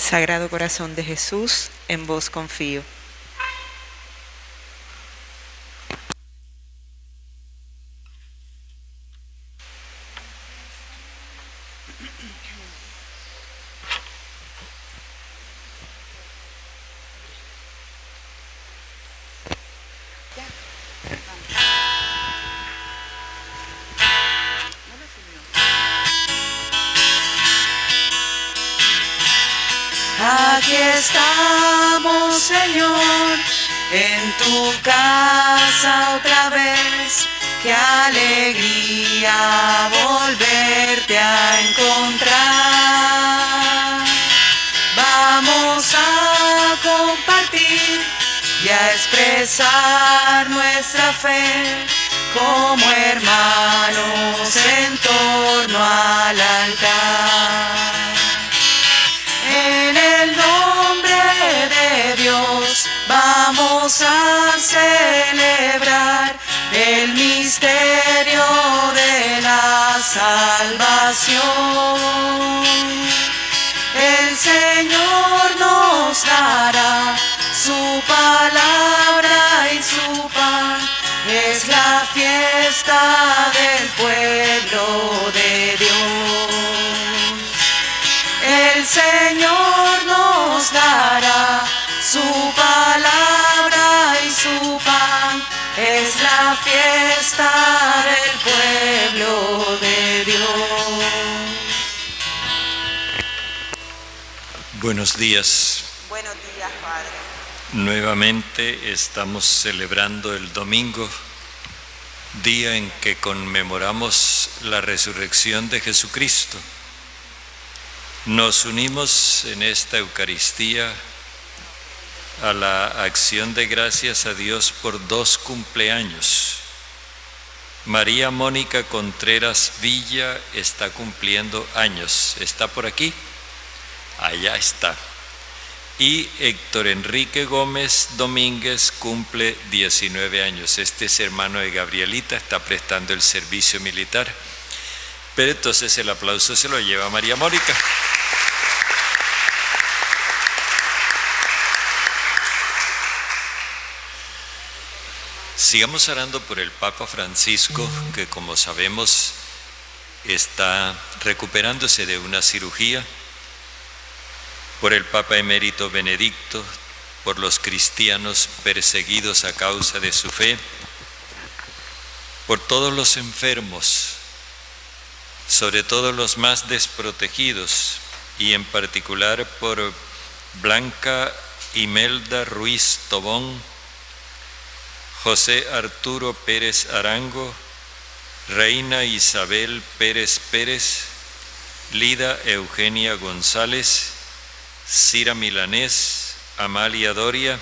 Sagrado Corazón de Jesús, en vos confío. Aquí estamos, Señor, en tu casa otra vez. Qué alegría volverte a encontrar. Vamos a compartir y a expresar nuestra fe como hermanos en torno al altar. En el nombre de Dios vamos a celebrar el misterio de la salvación. El Señor nos dará su palabra y su pan. Es la fiesta del pueblo de Dios. El Señor nos dará su palabra y su pan. Es la fiesta del pueblo de Dios. Buenos días. Buenos días, Padre. Nuevamente estamos celebrando el domingo, día en que conmemoramos la resurrección de Jesucristo. Nos unimos en esta Eucaristía a la acción de gracias a Dios por 2 cumpleaños. María Mónica Contreras Villa está cumpliendo años. ¿Está por aquí? Allá está. Y Héctor Enrique Gómez Domínguez cumple 19 años. Este es hermano de Gabrielita, está prestando el servicio militar. Pero entonces el aplauso se lo lleva María Mónica. Sigamos orando por el Papa Francisco, que como sabemos está recuperándose de una cirugía, por el Papa Emérito Benedicto, por los cristianos perseguidos a causa de su fe, por todos los enfermos, sobre todo los más desprotegidos, y en particular por Blanca Imelda Ruiz Tobón, José Arturo Pérez Arango, Reina Isabel Pérez Pérez, Lida Eugenia González, Cira Milanés, Amalia Doria,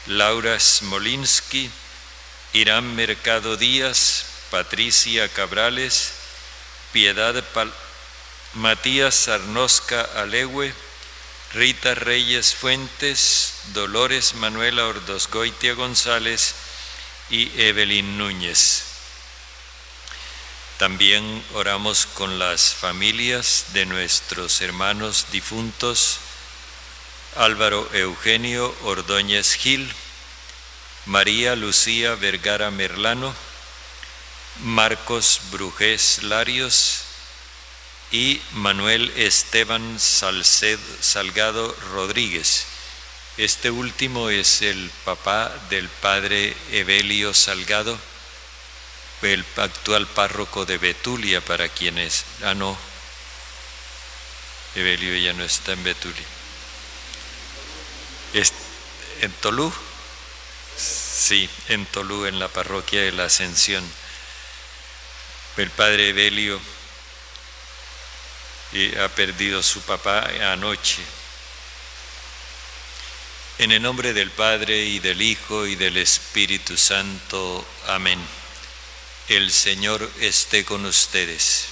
Laura Smolinsky, Irán Mercado Díaz, Patricia Cabrales, Piedad Matías Arnosca Alegüe, Rita Reyes Fuentes, Dolores Manuela Ordosgoitia González y Evelyn Núñez. También oramos con las familias de nuestros hermanos difuntos Álvaro Eugenio Ordóñez Gil, María Lucía Vergara Merlano, Marcos Brujés Larios y Manuel Esteban Salgado Rodríguez. Este último es el papá del padre Evelio Salgado, el actual párroco de Betulia, para quienes... no, Evelio ya no está en Betulia. ¿En Tolú? Sí, en Tolú, en la parroquia de la Ascensión. El padre Evelio ha perdido su papá anoche. En el nombre del Padre, y del Hijo, y del Espíritu Santo. Amén. El Señor esté con ustedes.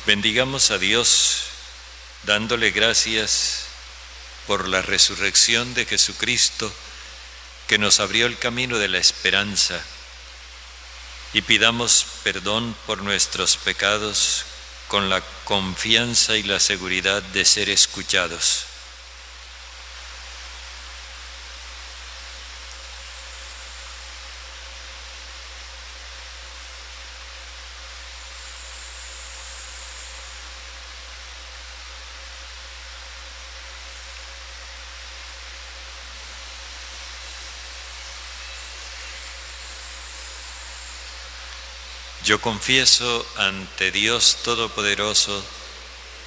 Bendigamos a Dios, dándole gracias por la resurrección de Jesucristo, que nos abrió el camino de la esperanza, y pidamos perdón por nuestros pecados, con la confianza y la seguridad de ser escuchados. Yo confieso ante Dios Todopoderoso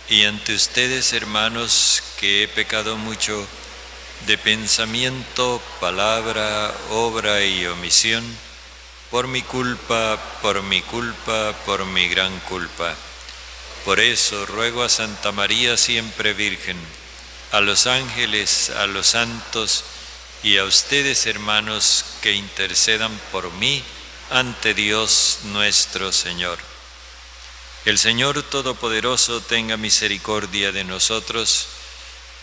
y ante ustedes, hermanos, que he pecado mucho de pensamiento, palabra, obra y omisión, por mi culpa, por mi gran culpa. Por eso ruego a Santa María siempre Virgen, a los ángeles, a los santos y a ustedes, hermanos, que intercedan por mí ante Dios nuestro Señor. El Señor Todopoderoso tenga misericordia de nosotros,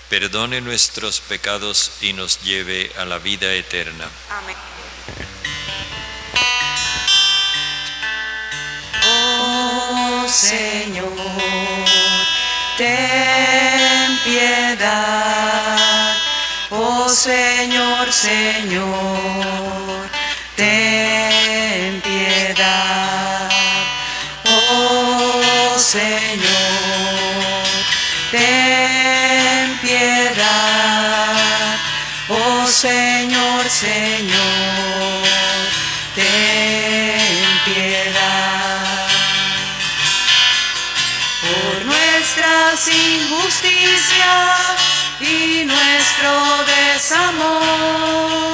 perdone nuestros pecados y nos lleve a la vida eterna. Amén. Oh Señor, ten piedad. Oh Señor, Señor, ten piedad. Oh Señor, ten piedad. Oh Señor, Señor, ten piedad. Por nuestras injusticias y nuestro desamor,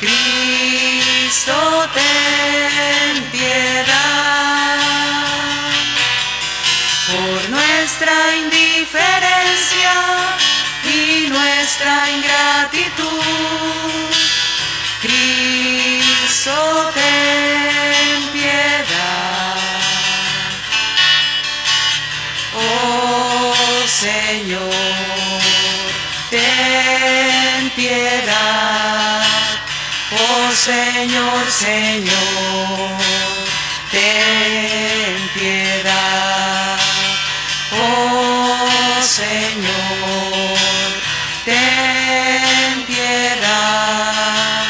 Cristo, ten piedad. Por nuestra indiferencia y nuestra ingratitud, Cristo, ten piedad. Oh Señor, ten piedad. Oh Señor, Señor, ten piedad. Oh Señor, ten piedad.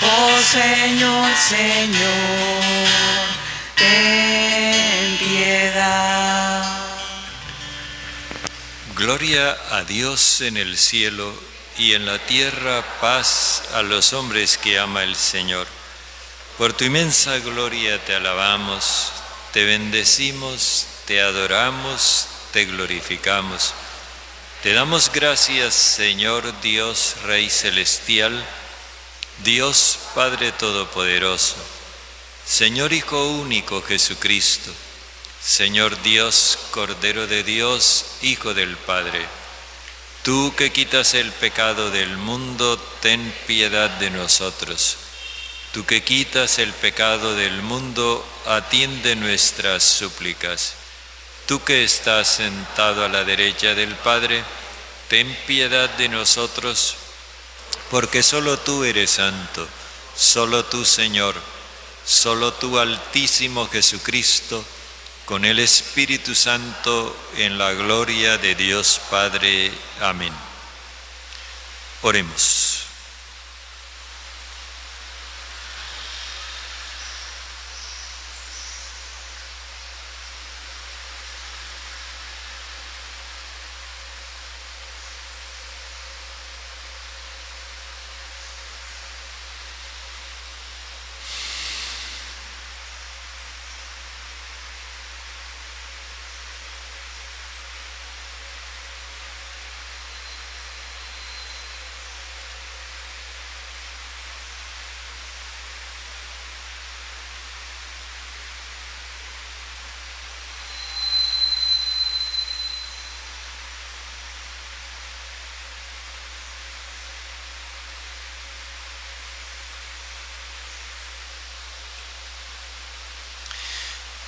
Oh Señor, Señor, ten piedad. Gloria a Dios en el cielo y en la tierra paz a los hombres que ama el Señor. Por tu inmensa gloria te alabamos, te bendecimos, te adoramos, te glorificamos. Te damos gracias, Señor Dios, Rey celestial, Dios Padre Todopoderoso, Señor Hijo único Jesucristo, Señor Dios, Cordero de Dios, Hijo del Padre. Tú que quitas el pecado del mundo, ten piedad de nosotros. Tú que quitas el pecado del mundo, atiende nuestras súplicas. Tú que estás sentado a la derecha del Padre, ten piedad de nosotros, porque solo tú eres santo, solo tú, Señor, solo tú, Altísimo Jesucristo, con el Espíritu Santo, en la gloria de Dios Padre. Amén. Oremos.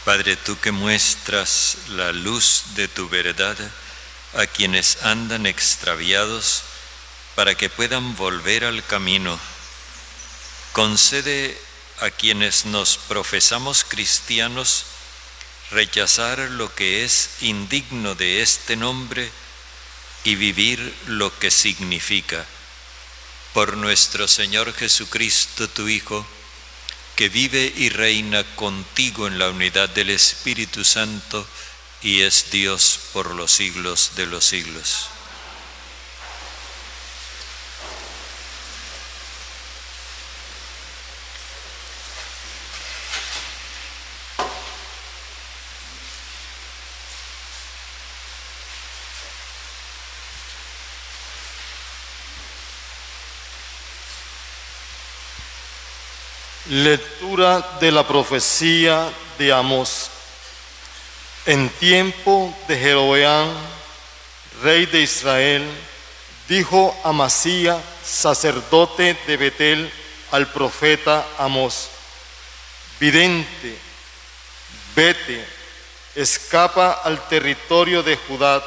Padre, tú que muestras la luz de tu verdad a quienes andan extraviados para que puedan volver al camino, concede a quienes nos profesamos cristianos rechazar lo que es indigno de este nombre y vivir lo que significa. Por nuestro Señor Jesucristo, tu Hijo, que vive y reina contigo en la unidad del Espíritu Santo y es Dios por los siglos de los siglos. Lectura de la profecía de Amós. En tiempo de Jeroboam, rey de Israel, dijo Amasías, sacerdote de Betel, al profeta Amós: vidente, vete, escapa al territorio de Judá,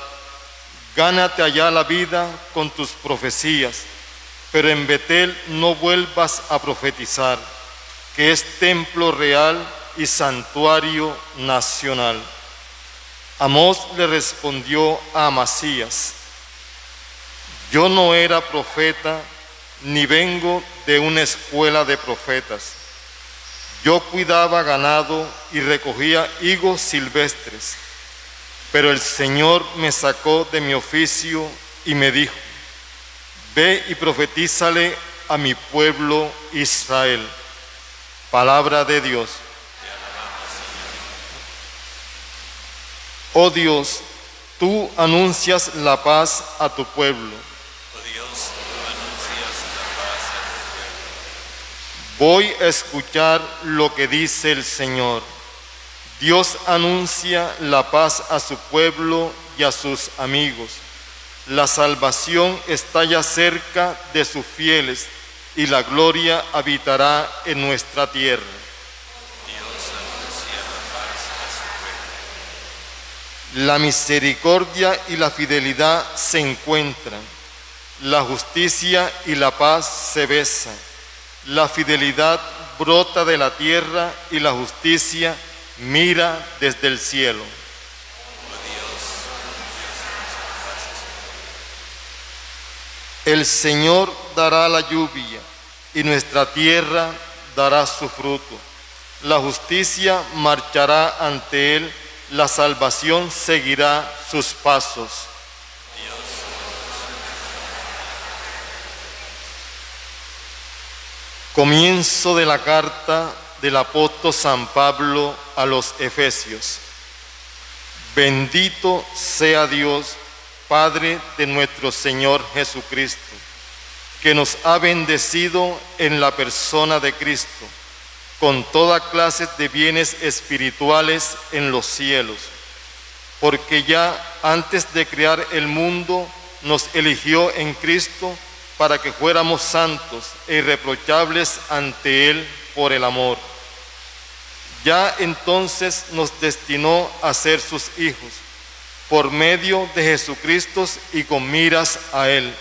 gánate allá la vida con tus profecías, pero en Betel no vuelvas a profetizar, que es templo real y santuario nacional. Amós le respondió a Amasías: yo no era profeta, ni vengo de una escuela de profetas. Yo cuidaba ganado y recogía higos silvestres, pero el Señor me sacó de mi oficio y me dijo: ve y profetízale a mi pueblo Israel. Palabra de Dios. Oh Dios, tú anuncias la paz a tu pueblo. Oh Dios, tú anuncias la paz a tu pueblo. Voy a escuchar lo que dice el Señor. Dios anuncia la paz a su pueblo y a sus amigos. La salvación está ya cerca de sus fieles, y la gloria habitará en nuestra tierra. Dios anuncia la paz a su pueblo. La misericordia y la fidelidad se encuentran, la justicia y la paz se besan. La fidelidad brota de la tierra y la justicia mira desde el cielo. El Señor dará la lluvia y nuestra tierra dará su fruto. La justicia marchará ante él, la salvación seguirá sus pasos. Comienzo de la carta del apóstol San Pablo a los Efesios. Bendito sea Dios, Padre de nuestro Señor Jesucristo, que nos ha bendecido en la persona de Cristo, con toda clase de bienes espirituales en los cielos, porque ya antes de crear el mundo nos eligió en Cristo para que fuéramos santos e irreprochables ante Él por el amor. Ya entonces nos destinó a ser sus hijos, por medio de Jesucristo y con miras a Él.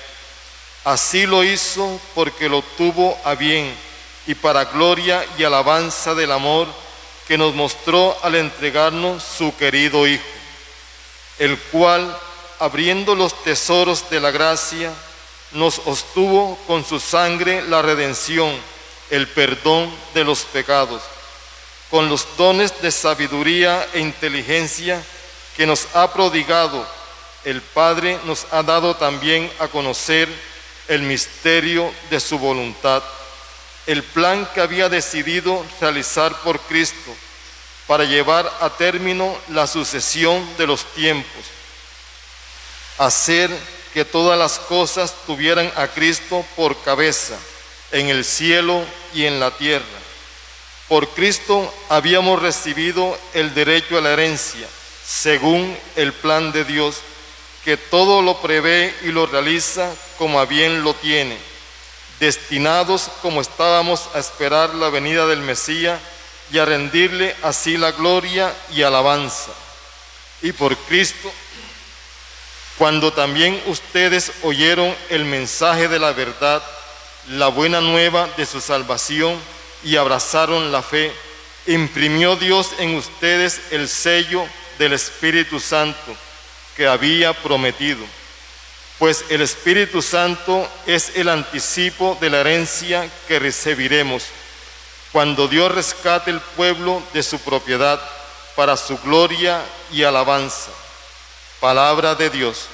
Así lo hizo porque lo tuvo a bien y para gloria y alabanza del amor que nos mostró al entregarnos su querido Hijo, el cual, abriendo los tesoros de la gracia, nos obtuvo con su sangre la redención, el perdón de los pecados, con los dones de sabiduría e inteligencia que nos ha prodigado. El Padre nos ha dado también a conocer el misterio de su voluntad, el plan que había decidido realizar por Cristo para llevar a término la sucesión de los tiempos, hacer que todas las cosas tuvieran a Cristo por cabeza, en el cielo y en la tierra. Por Cristo habíamos recibido el derecho a la herencia, según el plan de Dios, que todo lo prevé y lo realiza como a bien lo tiene, destinados como estábamos a esperar la venida del Mesías y a rendirle así la gloria y alabanza. Y por Cristo, cuando también ustedes oyeron el mensaje de la verdad, la buena nueva de su salvación, y abrazaron la fe, imprimió Dios en ustedes el sello del Espíritu Santo que había prometido, pues el Espíritu Santo es el anticipo de la herencia que recibiremos cuando Dios rescate el pueblo de su propiedad para su gloria y alabanza. Palabra de Dios.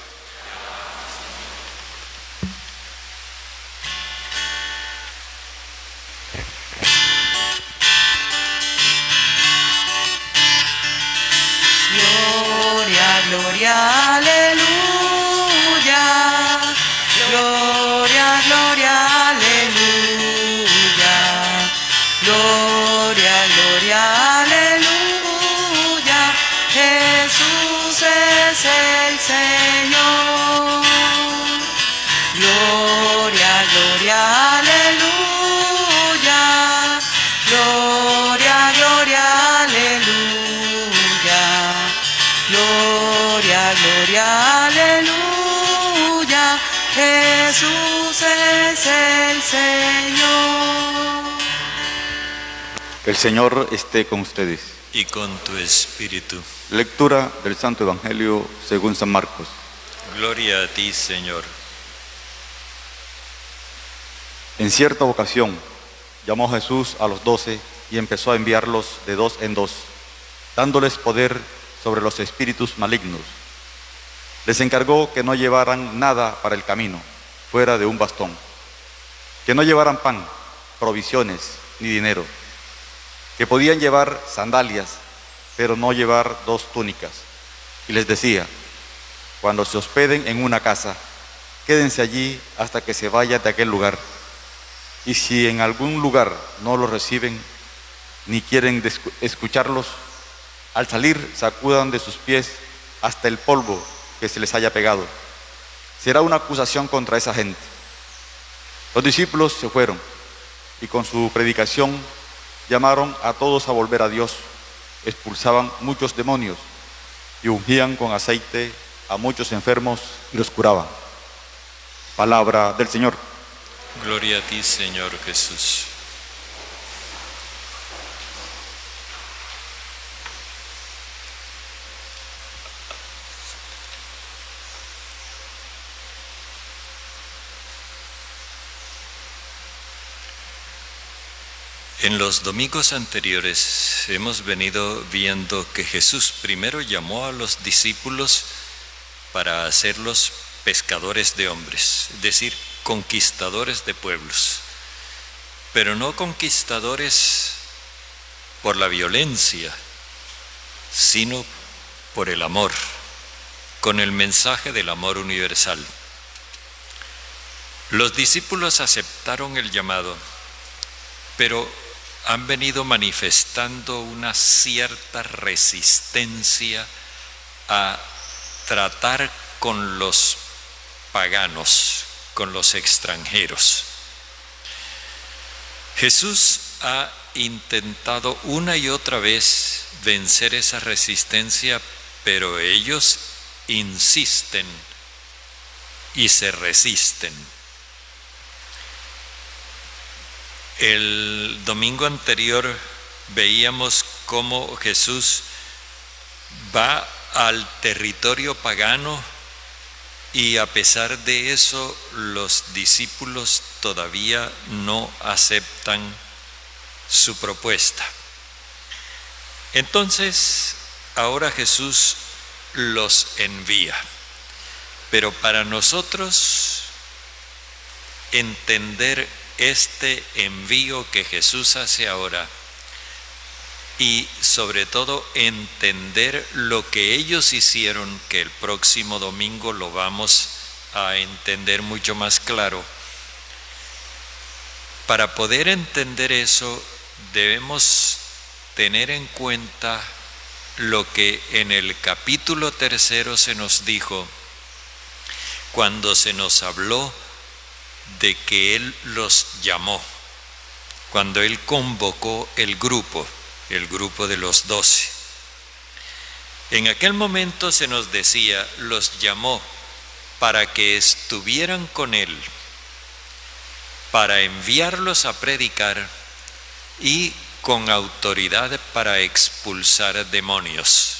Gloria, gloria, aleluya. Gloria, gloria, aleluya. Gloria, gloria, aleluya. Jesús es el Señor. Gloria, gloria, aleluya. Gloria, gloria, aleluya. Gloria, gloria, aleluya. Jesús es el Señor. El Señor esté con ustedes. Y con tu espíritu. Lectura del Santo Evangelio según San Marcos. Gloria a ti, Señor. En cierta ocasión llamó Jesús a los 12 y empezó a enviarlos de 2 en 2, dándoles poder sobre los espíritus malignos. Les encargó que no llevaran nada para el camino, fuera de un bastón, que no llevaran pan, provisiones ni dinero, que podían llevar sandalias, pero no llevar 2 túnicas. Y les decía: cuando se hospeden en una casa, quédense allí hasta que se vayan de aquel lugar. Y si en algún lugar no los reciben, ni quieren escucharlos, al salir sacudan de sus pies hasta el polvo que se les haya pegado. Será una acusación contra esa gente. Los discípulos se fueron y con su predicación llamaron a todos a volver a Dios. Expulsaban muchos demonios y ungían con aceite a muchos enfermos y los curaban. Palabra del Señor. Gloria a ti, Señor Jesús. En los domingos anteriores hemos venido viendo que Jesús primero llamó a los discípulos para hacerlos pescadores de hombres, es decir, conquistadores de pueblos, pero no conquistadores por la violencia, sino por el amor, con el mensaje del amor universal. Los discípulos aceptaron el llamado, pero han venido manifestando una cierta resistencia a tratar con los paganos, con los extranjeros. Jesús ha intentado una y otra vez vencer esa resistencia, pero ellos insisten y se resisten. El domingo anterior veíamos cómo Jesús va al territorio pagano y a pesar de eso los discípulos todavía no aceptan su propuesta. Entonces, ahora Jesús los envía. Pero para nosotros entender este envío que Jesús hace ahora y sobre todo entender lo que ellos hicieron, que el próximo domingo lo vamos a entender mucho más claro. Para poder entender eso debemos tener en cuenta lo que en el capítulo 3 se nos dijo cuando se nos habló de que Él los llamó, cuando Él convocó el grupo de los 12. En aquel momento se nos decía, los llamó para que estuvieran con Él, para enviarlos a predicar y con autoridad para expulsar demonios.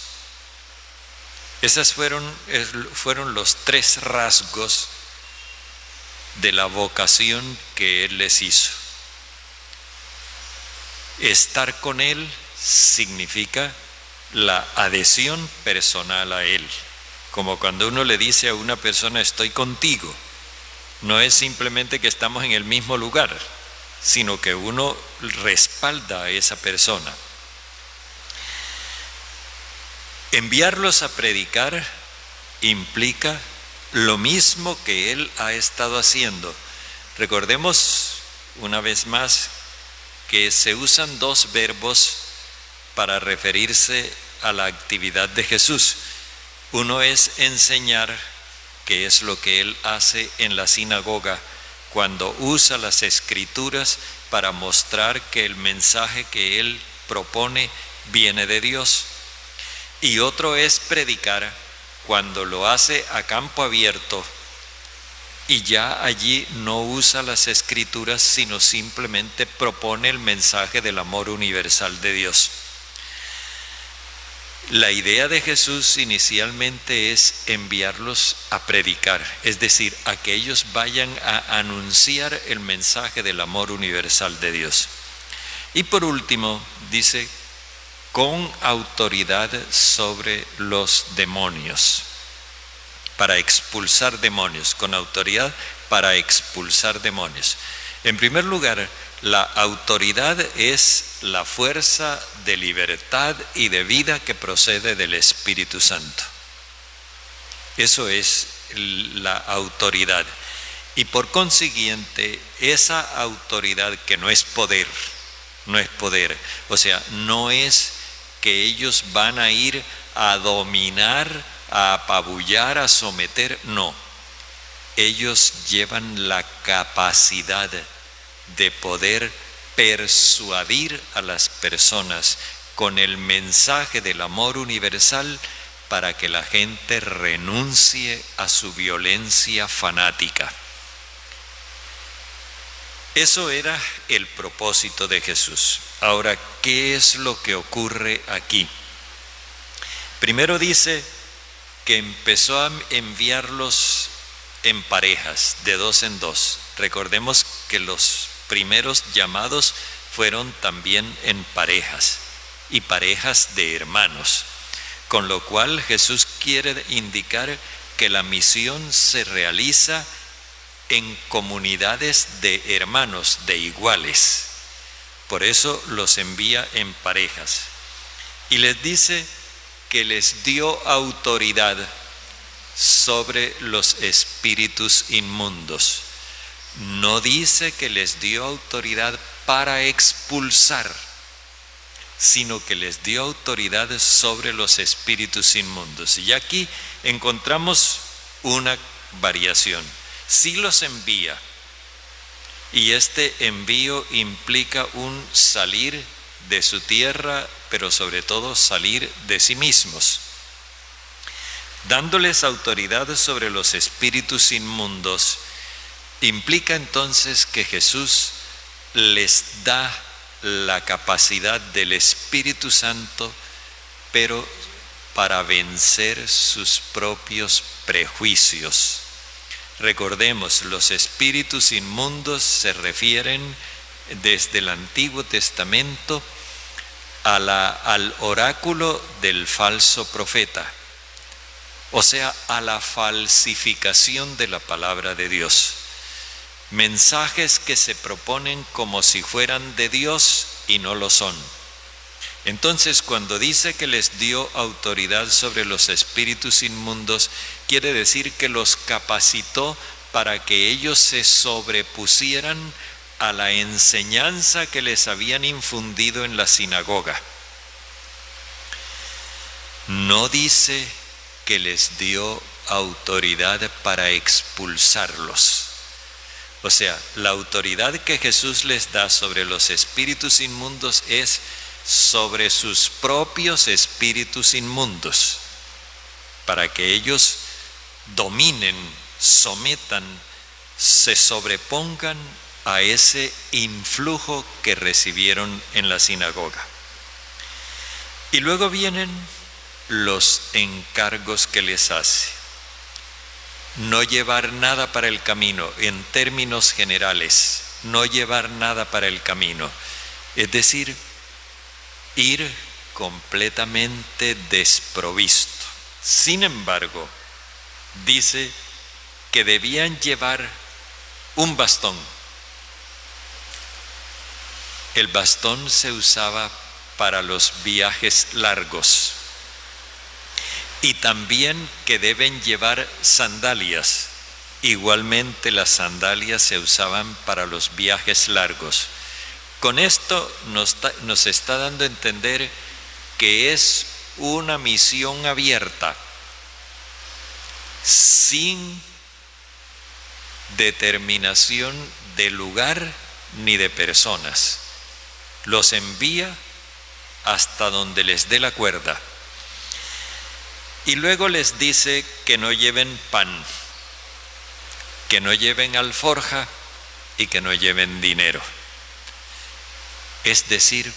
Esos fueron los 3 rasgos de la vocación que Él les hizo. Estar con Él significa la adhesión personal a Él. Como cuando uno le dice a una persona, estoy contigo. No es simplemente que estamos en el mismo lugar, sino que uno respalda a esa persona. Enviarlos a predicar implica lo mismo que Él ha estado haciendo. Recordemos una vez más que se usan 2 verbos para referirse a la actividad de Jesús. Uno es enseñar, que es lo que Él hace en la sinagoga, cuando usa las escrituras para mostrar que el mensaje que Él propone viene de Dios. Y otro es predicar, cuando lo hace a campo abierto y ya allí no usa las escrituras, sino simplemente propone el mensaje del amor universal de Dios. La idea de Jesús inicialmente es enviarlos a predicar, es decir, a que ellos vayan a anunciar el mensaje del amor universal de Dios. Y por último, dice, con autoridad sobre los demonios, para expulsar demonios, con autoridad para expulsar demonios. En primer lugar, la autoridad es la fuerza de libertad y de vida que procede del Espíritu Santo. Eso es la autoridad. Y por consiguiente, esa autoridad que no es poder, o sea, no es que ellos van a ir a dominar, a apabullar, a someter, no. Ellos llevan la capacidad de poder persuadir a las personas con el mensaje del amor universal para que la gente renuncie a su violencia fanática. Eso era el propósito de Jesús. Ahora, ¿qué es lo que ocurre aquí? Primero dice que empezó a enviarlos en parejas, de 2 en 2. Recordemos que los primeros llamados fueron también en parejas, y parejas de hermanos, con lo cual Jesús quiere indicar que la misión se realiza en comunidades de hermanos, de iguales. Por eso los envía en parejas. Y les dice que les dio autoridad sobre los espíritus inmundos. No dice que les dio autoridad para expulsar, sino que les dio autoridad sobre los espíritus inmundos. Y aquí encontramos una variación. Sí los envía, y este envío implica un salir de su tierra, pero sobre todo salir de sí mismos. Dándoles autoridad sobre los espíritus inmundos, implica entonces que Jesús les da la capacidad del Espíritu Santo, pero para vencer sus propios prejuicios. Recordemos, los espíritus inmundos se refieren desde el Antiguo Testamento al oráculo del falso profeta, o sea, a la falsificación de la palabra de Dios. Mensajes que se proponen como si fueran de Dios y no lo son. Entonces, cuando dice que les dio autoridad sobre los espíritus inmundos, quiere decir que los capacitó para que ellos se sobrepusieran a la enseñanza que les habían infundido en la sinagoga. No dice que les dio autoridad para expulsarlos. O sea, la autoridad que Jesús les da sobre los espíritus inmundos es sobre sus propios espíritus inmundos, para que ellos dominen, sometan, se sobrepongan a ese influjo que recibieron en la sinagoga. Y luego vienen los encargos que les hace. No llevar nada para el camino, en términos generales, no llevar nada para el camino. Es decir, ir completamente desprovisto. Sin embargo, dice que debían llevar un bastón. El bastón se usaba para los viajes largos. Y también que deben llevar sandalias. Igualmente las sandalias se usaban para los viajes largos. Con esto nos está dando a entender que es una misión abierta, sin determinación de lugar ni de personas. Los envía hasta donde les dé la cuerda. Y luego les dice que no lleven pan, que no lleven alforja y que no lleven dinero. Es decir,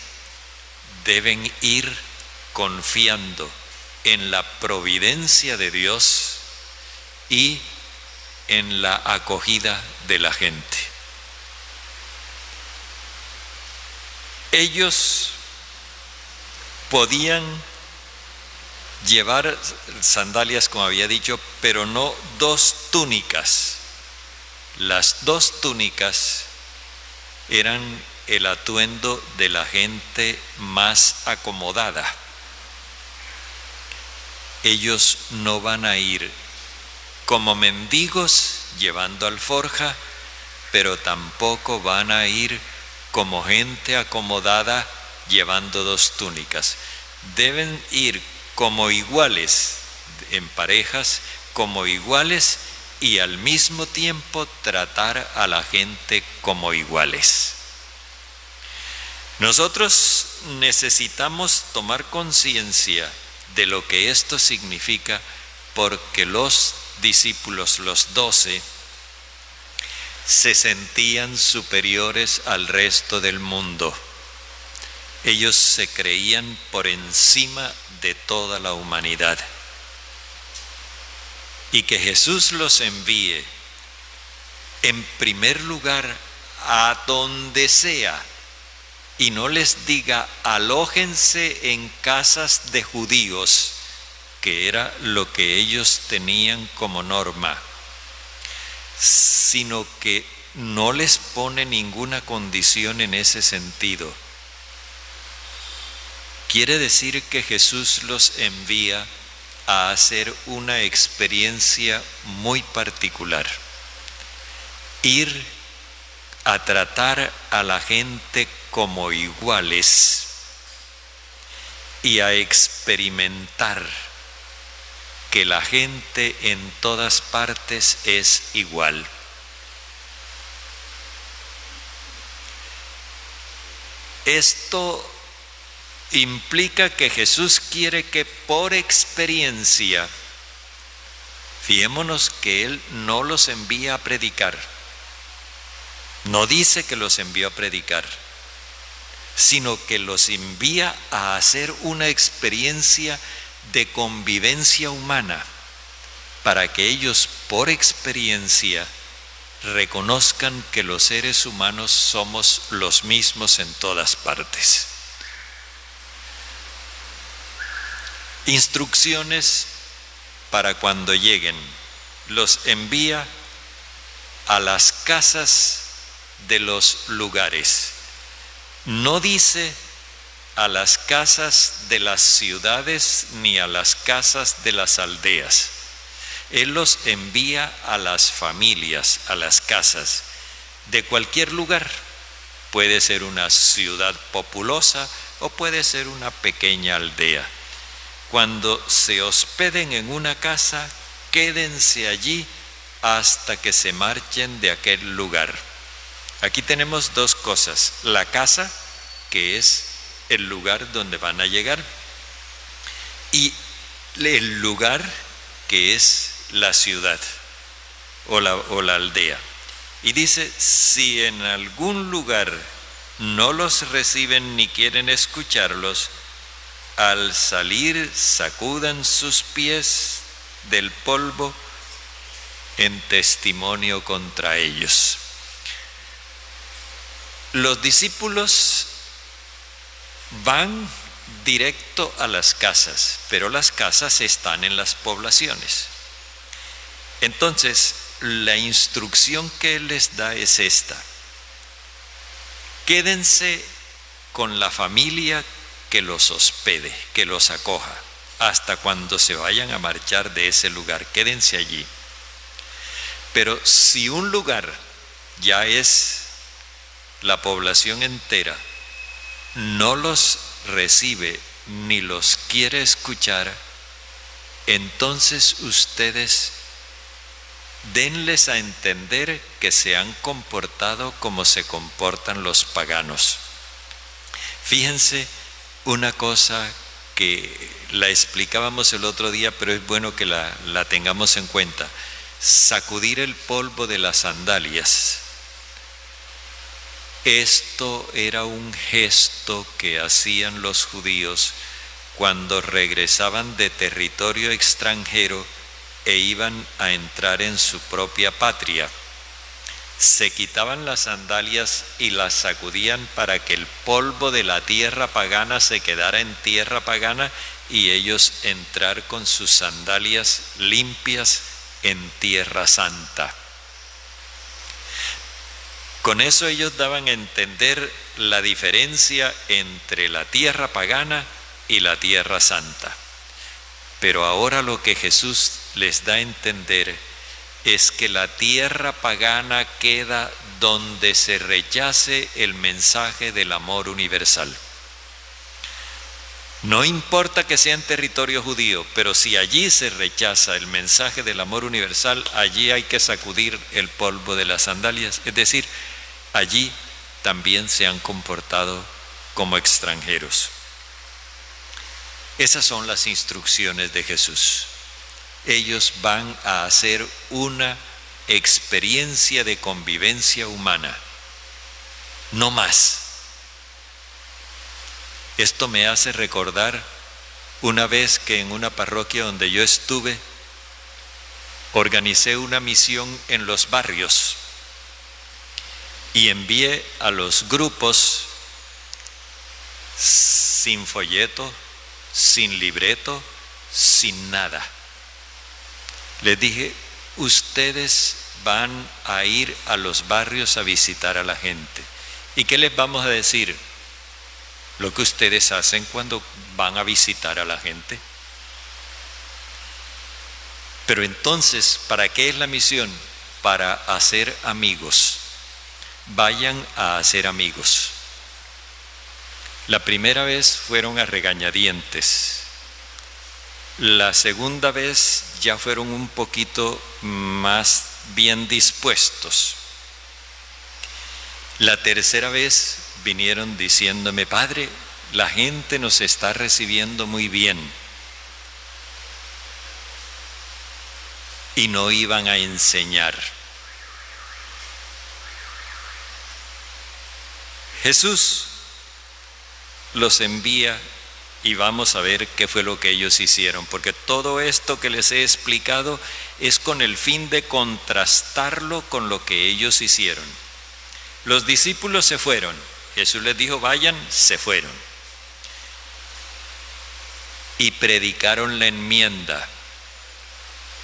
deben ir confiando en la providencia de Dios y en la acogida de la gente. Ellos podían llevar sandalias, como había dicho, pero no 2 túnicas. Las 2 túnicas eran el atuendo de la gente más acomodada. Ellos no van a ir como mendigos llevando alforja, pero tampoco van a ir como gente acomodada llevando 2 túnicas. Deben ir como iguales, en parejas, como iguales, y al mismo tiempo tratar a la gente como iguales. Nosotros necesitamos tomar conciencia de lo que esto significa, porque los discípulos, los 12, se sentían superiores al resto del mundo. Ellos se creían por encima de toda la humanidad. Y que Jesús los envíe, en primer lugar, a donde sea, y no les diga alójense en casas de judíos, que era lo que ellos tenían como norma, sino que no les pone ninguna condición en ese sentido. Quiere decir que Jesús los envía a hacer una experiencia muy particular, ir a tratar a la gente como iguales y a experimentar que la gente en todas partes es igual. Esto implica que Jesús quiere que por experiencia, fijémonos que Él no los envía a predicar, no dice que los envió a predicar, sino que los envía a hacer una experiencia de convivencia humana, para que ellos por experiencia reconozcan que los seres humanos somos los mismos en todas partes. Instrucciones para cuando lleguen. Los envía a las casas de los lugares. No dice a las casas de las ciudades ni a las casas de las aldeas. Él los envía a las familias, a las casas de cualquier lugar. Puede ser una ciudad populosa o puede ser una pequeña aldea. Cuando se hospeden en una casa, quédense allí hasta que se marchen de aquel lugar. Aquí tenemos 2 cosas: la casa, que es el lugar donde van a llegar, y el lugar, que es la ciudad o la aldea. Y dice, si en algún lugar no los reciben ni quieren escucharlos, al salir sacudan sus pies del polvo en testimonio contra ellos. Los discípulos van directo a las casas, pero las casas están en las poblaciones. Entonces, la instrucción que Él les da es esta: quédense con la familia que los hospede, que los acoja, hasta cuando se vayan a marchar de ese lugar, quédense allí. Pero si un lugar ya es la población entera, no los recibe ni los quiere escuchar, entonces ustedes denles a entender que se han comportado como se comportan los paganos. Fíjense una cosa que la explicábamos el otro día, pero es bueno que la tengamos en cuenta: sacudir el polvo de las sandalias. Esto era un gesto que hacían los judíos cuando regresaban de territorio extranjero e iban a entrar en su propia patria. Se quitaban las sandalias y las sacudían para que el polvo de la tierra pagana se quedara en tierra pagana y ellos entrar con sus sandalias limpias en tierra santa. Con eso ellos daban a entender la diferencia entre la tierra pagana y la tierra santa. Pero ahora lo que Jesús les da a entender es que la tierra pagana queda donde se rechace el mensaje del amor universal. No importa que sea en territorio judío, pero si allí se rechaza el mensaje del amor universal, allí hay que sacudir el polvo de las sandalias, es decir, allí también se han comportado como extranjeros. Esas son las instrucciones de Jesús. Ellos van a hacer una experiencia de convivencia humana, no más. Esto me hace recordar una vez que en una parroquia donde yo estuve, organicé una misión en los barrios y envié a los grupos sin folleto, sin libreto, sin nada. Les dije, ustedes van a ir a los barrios a visitar a la gente. ¿Y qué les vamos a decir? Lo que ustedes hacen cuando van a visitar a la gente. Pero entonces, ¿para qué es la misión? Para hacer amigos. Vayan a hacer amigos. La primera vez fueron a regañadientes. La segunda vez ya fueron un poquito más bien dispuestos. La tercera vez vinieron diciéndome, Padre, la gente nos está recibiendo muy bien. Y no iban a enseñar. Jesús los envía y vamos a ver qué fue lo que ellos hicieron, porque todo esto que les he explicado es con el fin de contrastarlo con lo que ellos hicieron. Los discípulos se fueron, Jesús les dijo vayan, se fueron y predicaron la enmienda.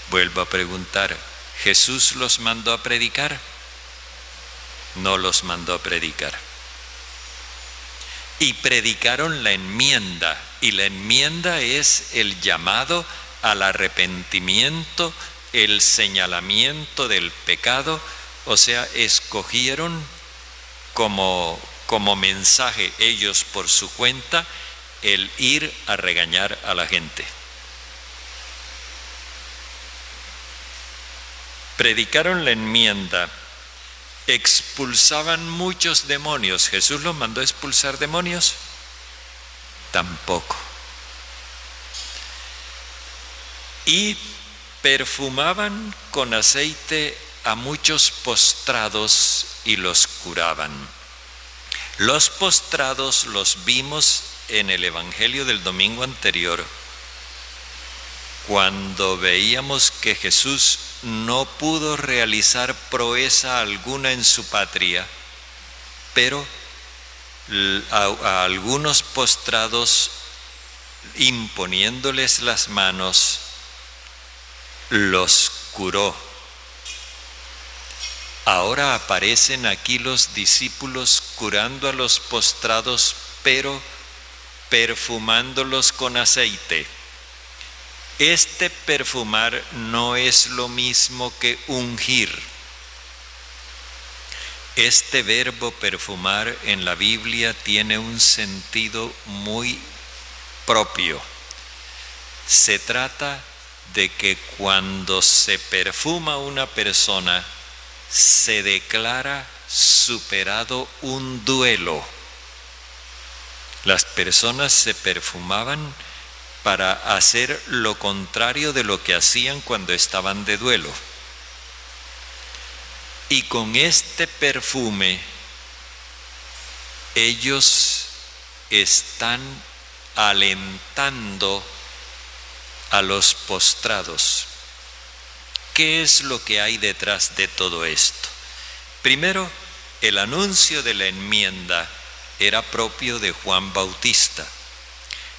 Vuelvo a preguntar, ¿Jesús los mandó a predicar? No los mandó a predicar. Y predicaron la enmienda, y la enmienda es el llamado al arrepentimiento, el señalamiento del pecado, o sea, escogieron como mensaje ellos por su cuenta el ir a regañar a la gente. Predicaron la enmienda. Expulsaban muchos demonios. ¿Jesús los mandó a expulsar demonios? Tampoco. Y perfumaban con aceite a muchos postrados y los curaban. Los postrados los vimos en el Evangelio del domingo anterior, cuando veíamos que Jesús no pudo realizar proeza alguna en su patria, pero a algunos postrados, imponiéndoles las manos, los curó. Ahora aparecen aquí los discípulos curando a los postrados, pero perfumándolos con aceite. Este perfumar no es lo mismo que ungir. Este verbo perfumar en la Biblia tiene un sentido muy propio. Se trata de que cuando se perfuma una persona, se declara superado un duelo. Las personas se perfumaban para hacer lo contrario de lo que hacían cuando estaban de duelo. Y con este perfume ellos están alentando a los postrados. ¿Qué es lo que hay detrás de todo esto? Primero, el anuncio de la enmienda era propio de Juan Bautista.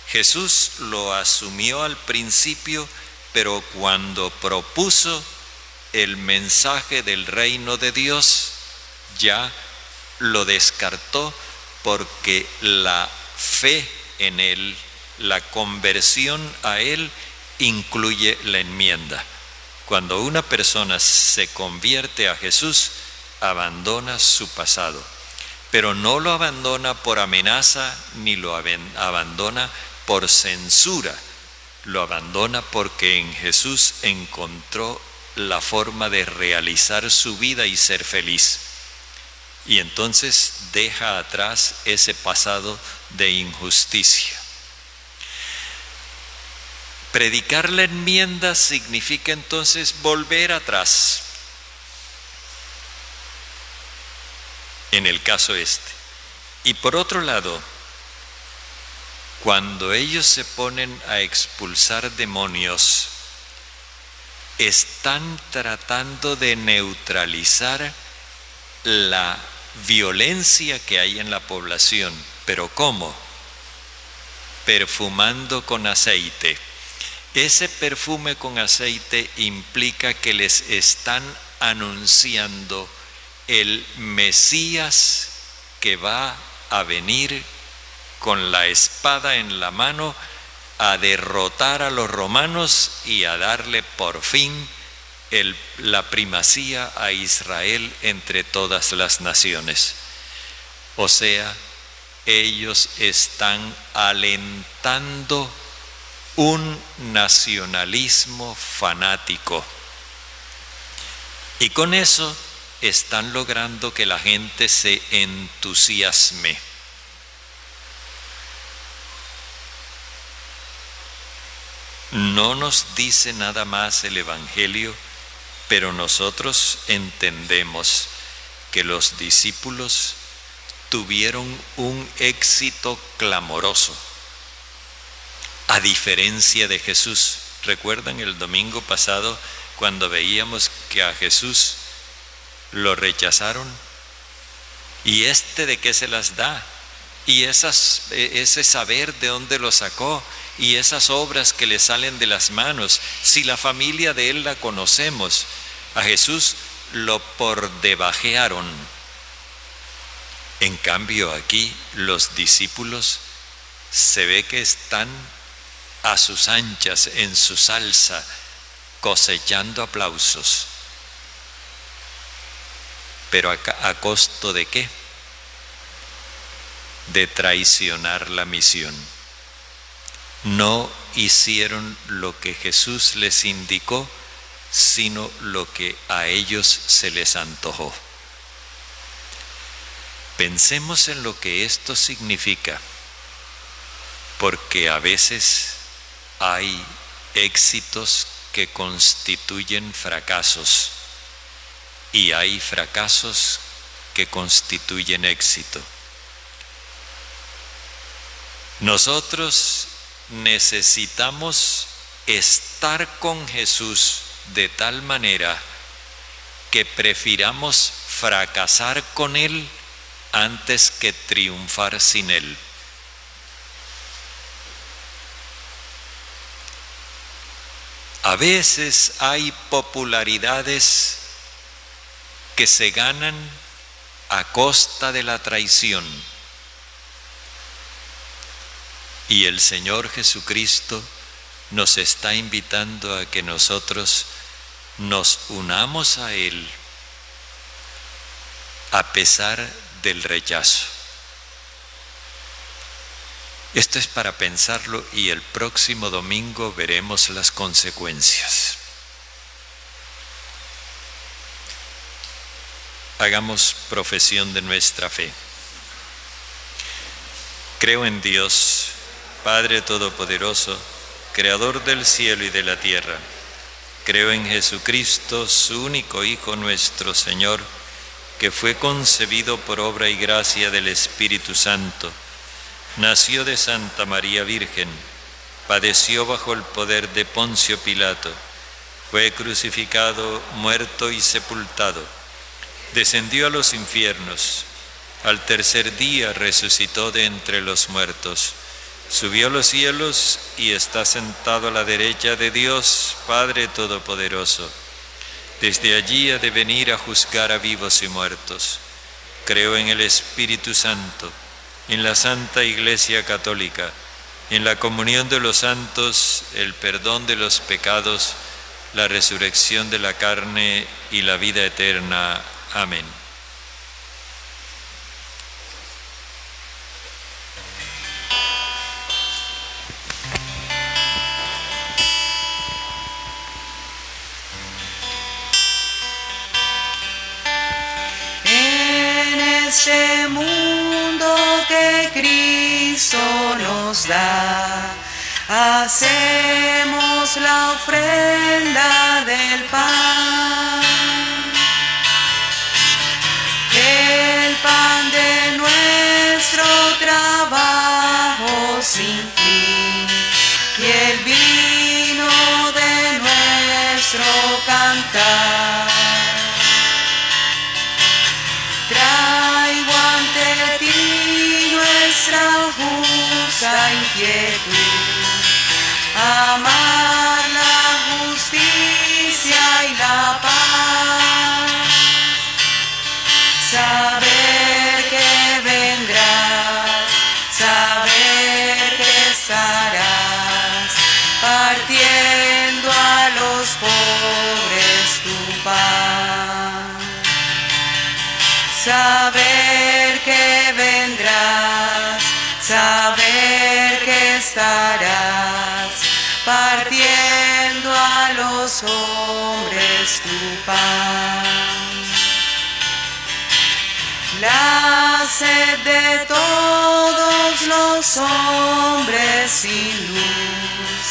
Jesús lo asumió al principio, pero cuando propuso el mensaje del reino de Dios, ya lo descartó, porque la fe en Él, la conversión a Él, incluye la enmienda. Cuando una persona se convierte a Jesús, abandona su pasado, pero no lo abandona por amenaza ni lo abandona por censura, lo abandona porque en Jesús encontró la forma de realizar su vida y ser feliz. Y entonces deja atrás ese pasado de injusticia. Predicar la enmienda significa entonces volver atrás. En el caso este. Y por otro lado, cuando ellos se ponen a expulsar demonios, están tratando de neutralizar la violencia que hay en la población. ¿Pero cómo? Perfumando con aceite. Ese perfume con aceite implica que les están anunciando el Mesías que va a venir con la espada en la mano a derrotar a los romanos y a darle por fin la primacía a Israel entre todas las naciones. O sea, ellos están alentando un nacionalismo fanático. Y con eso están logrando que la gente se entusiasme. No nos dice nada más el Evangelio, pero nosotros entendemos que los discípulos tuvieron un éxito clamoroso, a diferencia de Jesús. ¿Recuerdan el domingo pasado cuando veíamos que a Jesús lo rechazaron? ¿Y de qué se las da? ¿Y ese saber de dónde lo sacó? ¿Y esas obras que le salen de las manos? Si la familia de él la conocemos. A Jesús lo pordebajearon. En cambio aquí los discípulos se ve que están a sus anchas, en su salsa, cosechando aplausos. ¿Pero a costo de qué? De traicionar la misión. No hicieron lo que Jesús les indicó, sino lo que a ellos se les antojó. Pensemos en lo que esto significa, porque a veces hay éxitos que constituyen fracasos. y hay fracasos que constituyen éxito. Nosotros necesitamos estar con Jesús de tal manera que prefiramos fracasar con Él antes que triunfar sin Él. A veces hay popularidades que se ganan a costa de la traición. Y el Señor Jesucristo nos está invitando a que nosotros nos unamos a Él a pesar del rechazo. Esto es para pensarlo y el próximo domingo veremos las consecuencias. Hagamos profesión de nuestra fe. Creo en Dios, Padre Todopoderoso, Creador del cielo y de la tierra. Creo en Jesucristo, su único Hijo nuestro Señor, que fue concebido por obra y gracia del Espíritu Santo. Nació de Santa María Virgen, padeció bajo el poder de Poncio Pilato, fue crucificado, muerto y sepultado. Descendió a los infiernos, al tercer día resucitó de entre los muertos, subió a los cielos y está sentado a la derecha de Dios, Padre Todopoderoso. Desde allí ha de venir a juzgar a vivos y muertos. Creo en el Espíritu Santo, en la Santa Iglesia Católica, en la comunión de los santos, el perdón de los pecados, la resurrección de la carne y la vida eterna. Amén. En este mundo que Cristo nos da, hacemos la ofrenda del pan. El pan de nuestro trabajo sin fin y el vino de nuestro cantar. Traigo ante ti nuestra justa inquietud, amar la justicia y la paz. Saber que vendrás, saber que estarás partiendo a los pobres tu pan. Saber que vendrás, saber que estarás partiendo a los hombres tu pan. La sed de todos los hombres sin luz,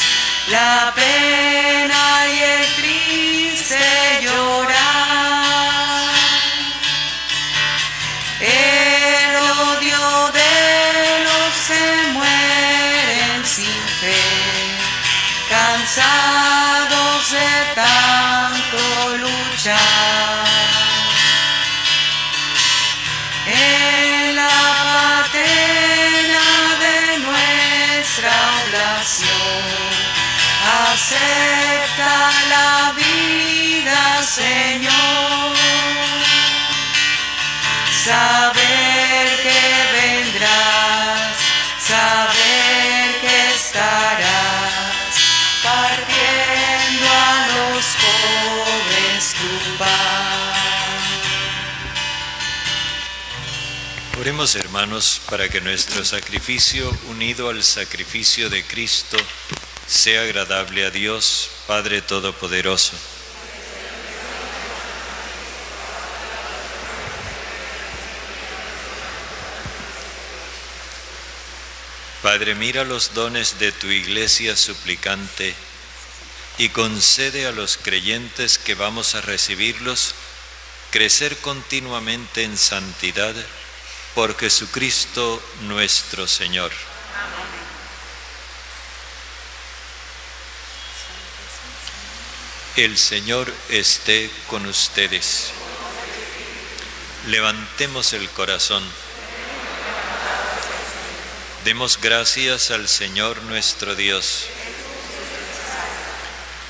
la pena y el triste llorar, el odio de los que mueren sin fe, cansados de tanto luchar. En la patena de nuestra oración, acepta la vida, Señor. Saber que vendrás, saber que estarás partiendo a los pobres tu pan. Oremos, hermanos, para que nuestro sacrificio, unido al sacrificio de Cristo, sea agradable a Dios, Padre Todopoderoso. Padre, mira los dones de tu Iglesia suplicante y concede a los creyentes que vamos a recibirlos crecer continuamente en santidad por Jesucristo nuestro Señor. El Señor esté con ustedes. Levantemos el corazón. Demos gracias al Señor nuestro Dios.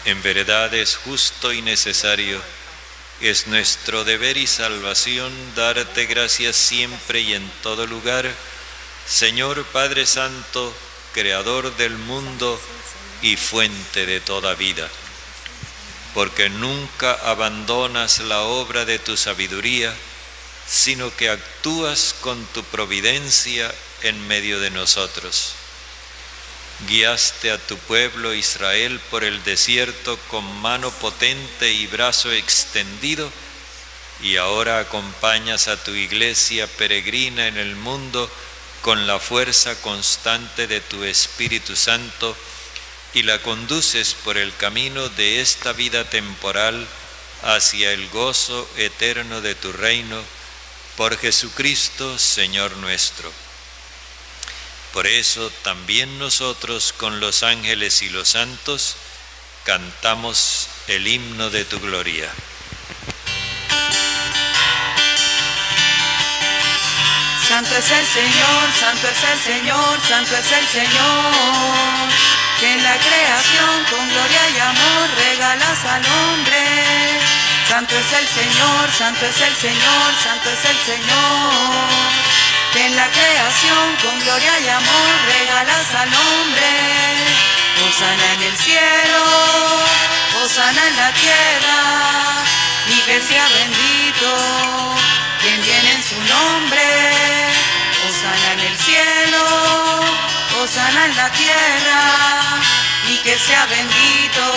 En verdad es justo y necesario, es nuestro deber y salvación darte gracias siempre y en todo lugar, Señor Padre Santo, Creador del mundo y fuente de toda vida, porque nunca abandonas la obra de tu sabiduría, sino que actúas con tu providencia en medio de nosotros. Guiaste a tu pueblo Israel por el desierto con mano potente y brazo extendido, y ahora acompañas a tu iglesia peregrina en el mundo con la fuerza constante de tu Espíritu Santo, y la conduces por el camino de esta vida temporal hacia el gozo eterno de tu reino, por Jesucristo, Señor nuestro. Por eso también nosotros con los ángeles y los santos cantamos el himno de tu gloria. Santo es el Señor, santo es el Señor, santo es el Señor, que en la creación con gloria y amor regalas al hombre. Santo es el Señor, santo es el Señor, santo es el Señor, que en la creación con gloria y amor regalas al hombre. Hosana en el cielo, hosana en la tierra, y que sea bendito quien viene en su nombre. Hosana en el cielo, hosana en la tierra, y que sea bendito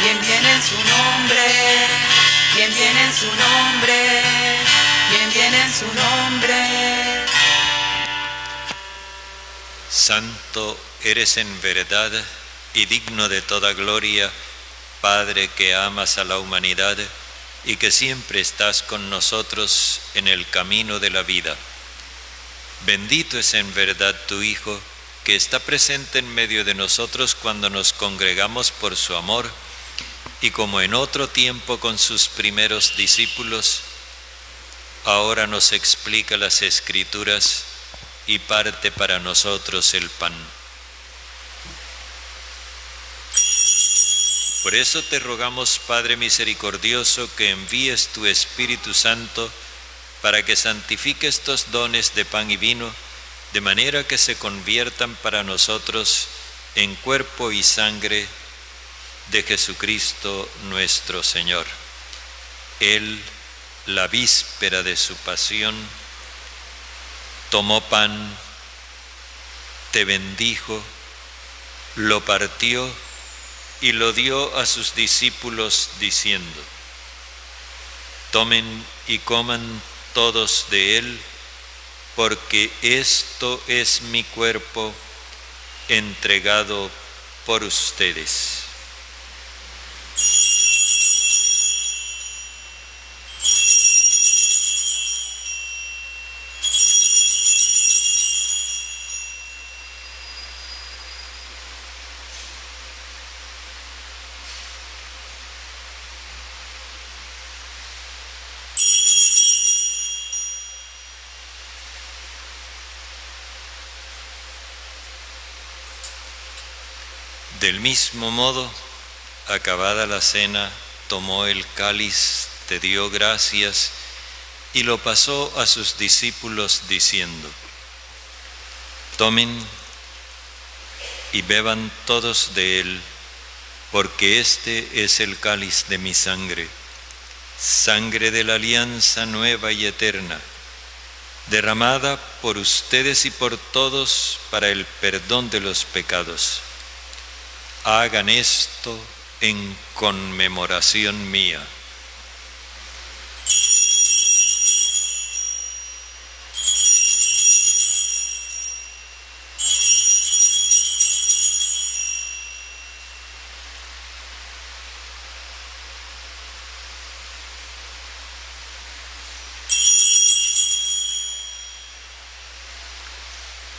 quien viene en su nombre, quien viene en su nombre, quien viene en su nombre. Santo eres en verdad y digno de toda gloria, Padre que amas a la humanidad y que siempre estás con nosotros en el camino de la vida. Bendito es en verdad tu Hijo, que está presente en medio de nosotros cuando nos congregamos por su amor, y como en otro tiempo con sus primeros discípulos, ahora nos explica las Escrituras y parte para nosotros el pan. Por eso te rogamos, Padre misericordioso, que envíes tu Espíritu Santo para que santifique estos dones de pan y vino, de manera que se conviertan para nosotros en cuerpo y sangre de Jesucristo nuestro Señor. Él, la víspera de su pasión, tomó pan, te bendijo, lo partió y lo dio a sus discípulos diciendo: tomen y coman todos de él, porque esto es mi cuerpo entregado por ustedes. Del mismo modo, acabada la cena, tomó el cáliz, te dio gracias y lo pasó a sus discípulos diciendo: tomen y beban todos de él, porque este es el cáliz de mi sangre, sangre de la alianza nueva y eterna, derramada por ustedes y por todos para el perdón de los pecados. Hagan esto en conmemoración mía.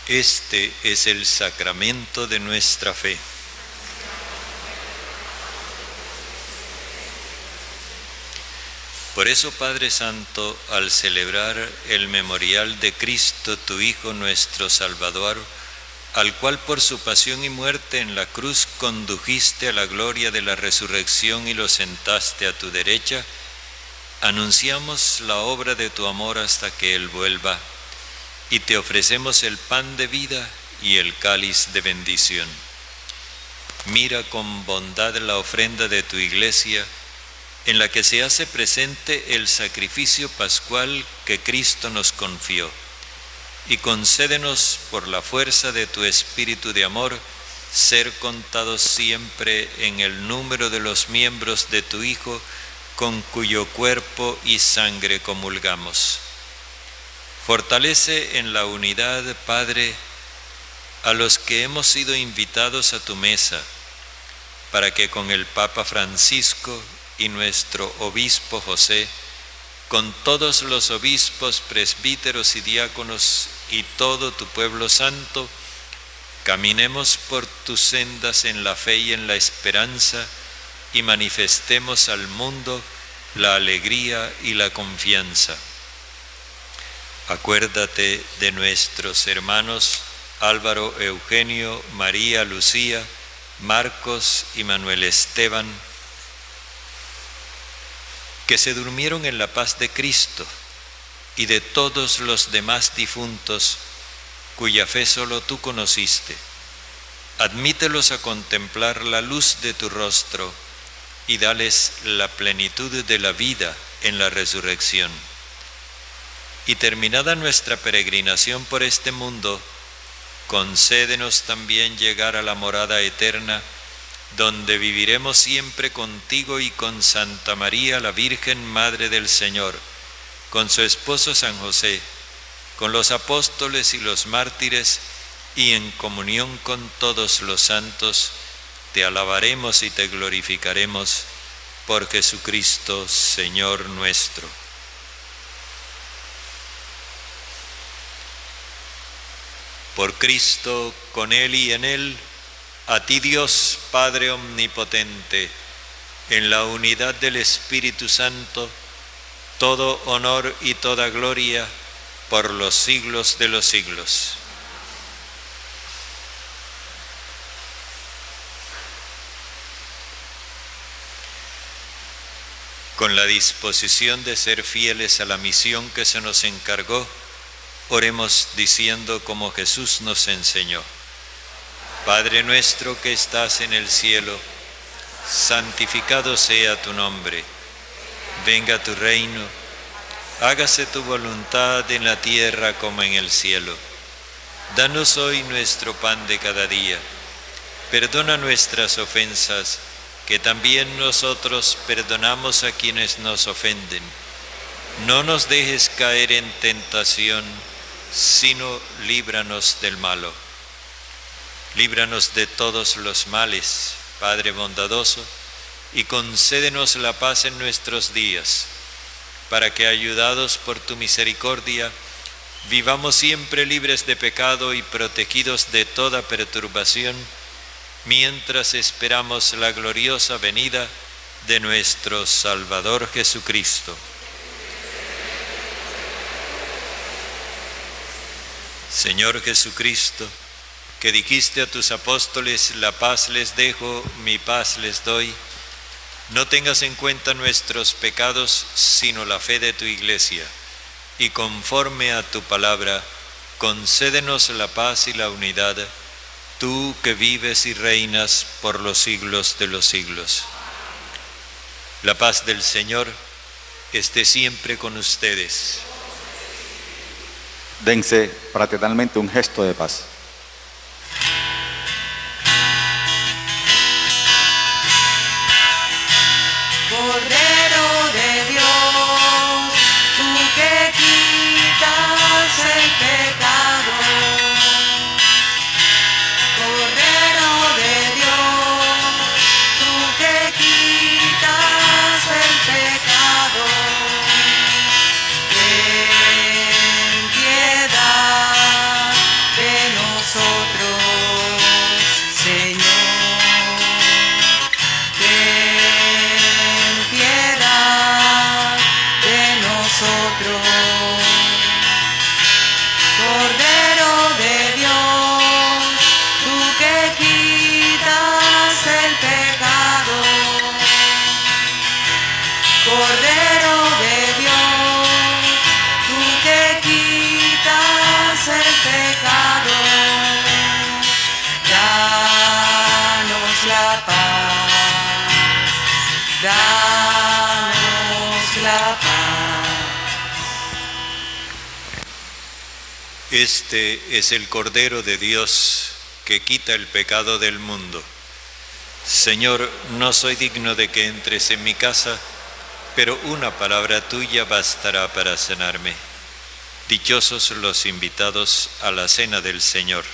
Este es el sacramento de nuestra fe. Por eso, Padre Santo, al celebrar el memorial de Cristo, tu Hijo, nuestro Salvador, al cual por su pasión y muerte en la cruz condujiste a la gloria de la resurrección y lo sentaste a tu derecha, anunciamos la obra de tu amor hasta que Él vuelva, y te ofrecemos el pan de vida y el cáliz de bendición. Mira con bondad la ofrenda de tu Iglesia, en la que se hace presente el sacrificio pascual que Cristo nos confió, y concédenos por la fuerza de tu Espíritu de amor ser contados siempre en el número de los miembros de tu Hijo, con cuyo cuerpo y sangre comulgamos. Fortalece en la unidad, Padre, a los que hemos sido invitados a tu mesa, para que con el Papa Francisco y nuestro obispo José, con todos los obispos, presbíteros y diáconos y todo tu pueblo santo, caminemos por tus sendas en la fe y en la esperanza y manifestemos al mundo la alegría y la confianza. Acuérdate de nuestros hermanos Álvaro, Eugenio, María, Lucía, Marcos y Manuel Esteban, que se durmieron en la paz de Cristo, y de todos los demás difuntos, cuya fe solo tú conociste. Admítelos a contemplar la luz de tu rostro, y dales la plenitud de la vida en la resurrección. Y terminada nuestra peregrinación por este mundo, concédenos también llegar a la morada eterna, donde viviremos siempre contigo y con Santa María, la Virgen Madre del Señor, con su esposo San José, con los apóstoles y los mártires, y en comunión con todos los santos, te alabaremos y te glorificaremos por Jesucristo, Señor nuestro. Por Cristo, con Él y en Él, a ti Dios, Padre omnipotente, en la unidad del Espíritu Santo, todo honor y toda gloria por los siglos de los siglos. Con la disposición de ser fieles a la misión que se nos encargó, oremos diciendo como Jesús nos enseñó. Padre nuestro que estás en el cielo, santificado sea tu nombre. Venga tu reino, hágase tu voluntad en la tierra como en el cielo. Danos hoy nuestro pan de cada día. Perdona nuestras ofensas, que también nosotros perdonamos a quienes nos ofenden. No nos dejes caer en tentación, sino líbranos del malo. Líbranos de todos los males, Padre bondadoso, y concédenos la paz en nuestros días, para que, ayudados por tu misericordia, vivamos siempre libres de pecado y protegidos de toda perturbación, mientras esperamos la gloriosa venida de nuestro Salvador Jesucristo. Señor Jesucristo, que dijiste a tus apóstoles, la paz les dejo, mi paz les doy, no tengas en cuenta nuestros pecados, sino la fe de tu Iglesia, y conforme a tu palabra, concédenos la paz y la unidad, tú que vives y reinas por los siglos de los siglos. La paz del Señor esté siempre con ustedes. Dense fraternalmente un gesto de paz. Cordero de Dios, tú que quitas el pecado. Cordero de Dios, tú que quitas el pecado. Ten piedad de nosotros. Este es el Cordero de Dios que quita el pecado del mundo. Señor, no soy digno de que entres en mi casa, pero una palabra tuya bastará para sanarme. Dichosos los invitados a la cena del Señor.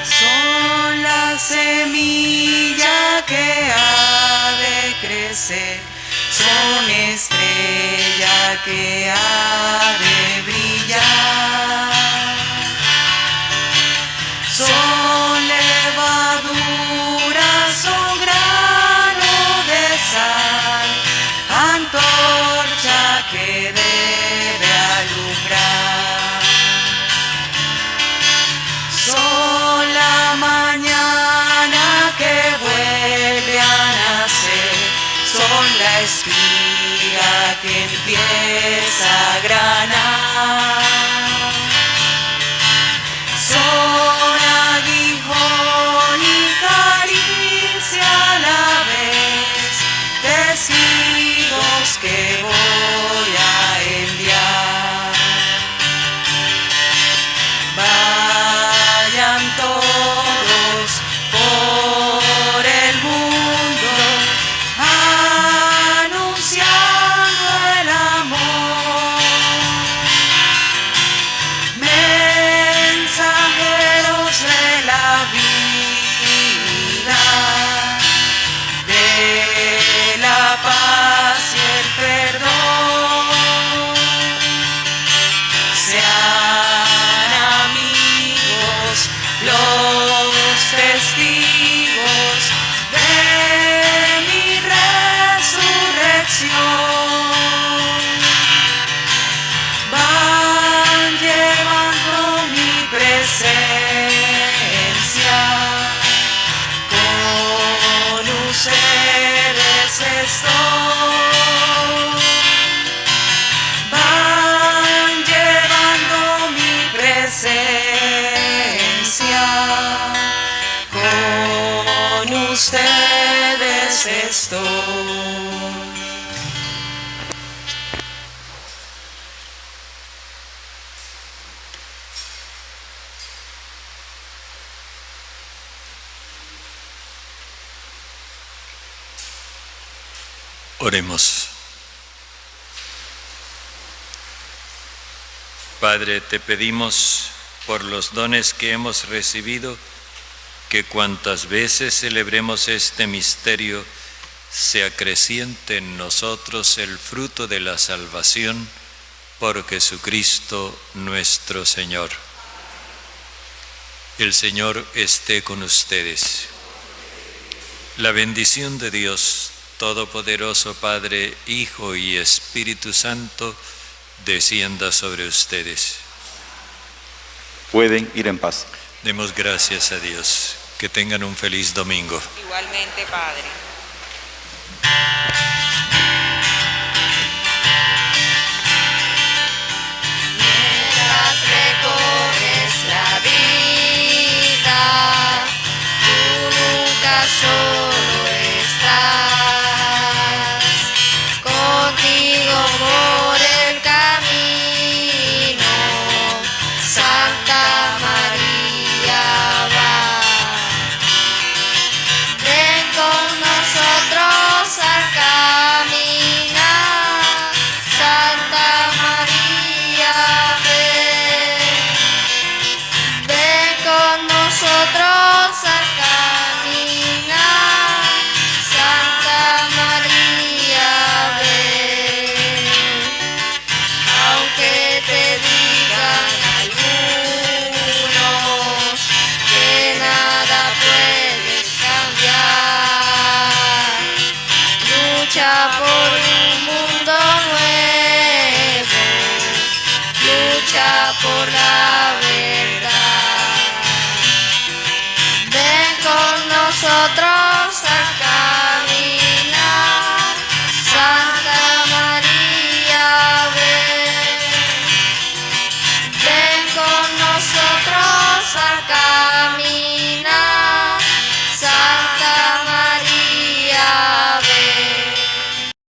Son la semilla que ha de crecer, son estrella que ha de brillar, son levadura, son grano de sal, antorcha que debe alumbrar. Son la mañana que vuelve a nacer, son la espiga que empieza a granar, son aguijón y caricia a la vez, testigos que voy a enviar. Vayan todos por el mundo anunciando el amor. Mensajeros de la vida, de la paz y el perdón. Sean amigos los testigos de mi resurrección. Van llevando mi presencia, con ustedes estoy. Van llevando mi presencia, con ustedes estoy. Oremos. Padre, te pedimos por los dones que hemos recibido, que cuantas veces celebremos este misterio, se acreciente en nosotros el fruto de la salvación por Jesucristo nuestro Señor. El Señor esté con ustedes. La bendición de Dios Todopoderoso, Padre, Hijo y Espíritu Santo, descienda sobre ustedes. Pueden ir en paz. Demos gracias a Dios. Que tengan un feliz domingo. Igualmente, Padre. Mientras recorres la vida, tú nunca solo estás, contigo por el camino, Santa María va. Ven con nosotros al caminar, Santa María, ven. Ven con nosotros al caminar. por un mundo nuevo, lucha por la